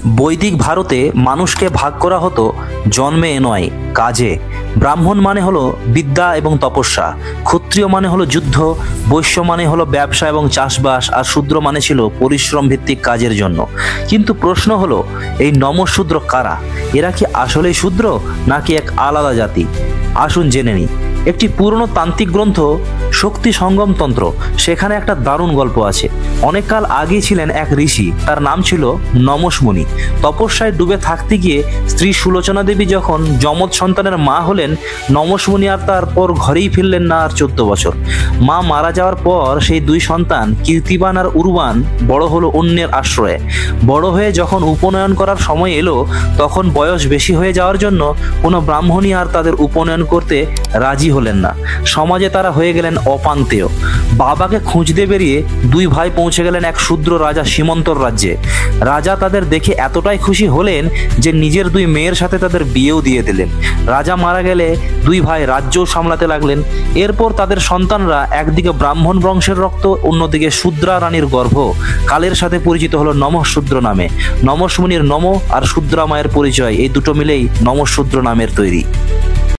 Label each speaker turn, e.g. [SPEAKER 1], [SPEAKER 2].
[SPEAKER 1] বৈদিক ভারতে মানুষকে ভাগ করা হতো জন্মে নয়, কাজে। ব্রাহ্মণ মানে হলো বিদ্যা এবং তপস্যা, ক্ষত্রিয় মানে হলো যুদ্ধ, বৈশ্য মানে হলো ব্যবসা এবং চাষবাস, আর শূদ্র মানে ছিল পরিশ্রম ভিত্তিক কাজের জন্য। কিন্তু প্রশ্ন হলো, এই নমশূদ্র কারা? এরা কি আসলেই শূদ্র নাকি এক আলাদা জাতি? আসুন জেনে নিই। একটি পুরনো তান্ত্রিক গ্রন্থ শক্তি সঙ্গম তন্ত্র, সেখানে একটা দারুণ গল্প আছে। অনেককাল আগেই ছিলেন এক ঋষি, তার নাম ছিল নমশমুনি। তপস্যায় ডুবে থাকতে গিয়ে স্ত্রী সুলোচনা দেবী যখন যমজ সন্তানের মা হলেন, নমশমুনি আর তারপর ঘরেই ফিরলেন না আর 14 বছর। মা মারা যাওয়ার পর সেই দুই সন্তান কীর্তিবান আর উর্বান বড় হলো অন্যের আশ্রয়ে। বড় হয়ে যখন উপনয়ন করার সময় এলো, তখন বয়স বেশি হয়ে যাওয়ার জন্য কোনো ব্রাহ্মণই আর তাদের উপনয়ন করতে রাজি হলেন না। সমাজে তারা হয়ে গেলেন অপান্তেয়। বাবাকে খুঁজতে বেরিয়ে দুই ভাই পৌঁছে গেলেন এক শূদ্র রাজা সীমন্তর রাজ্যে। রাজা তাদের দেখে এতটাই খুশি হলেন যে নিজের দুই মেয়ের সাথে তাদের বিয়েও দিয়ে দিলেন। রাজা মারা গেলে দুই ভাই রাজ্যও সামলাতে লাগলেন। এরপর তাদের সন্তানরা একদিকে ব্রাহ্মণ বংশের রক্ত, অন্যদিকে শূদ্রা রানীর গর্ভ, কালের সাথে পরিচিত হলো নমশূদ্র নামে। নমশমুনির নম আর শূদ্রা মায়ের পরিচয়, এই দুটো মিলেই নমশূদ্র নামের তৈরি।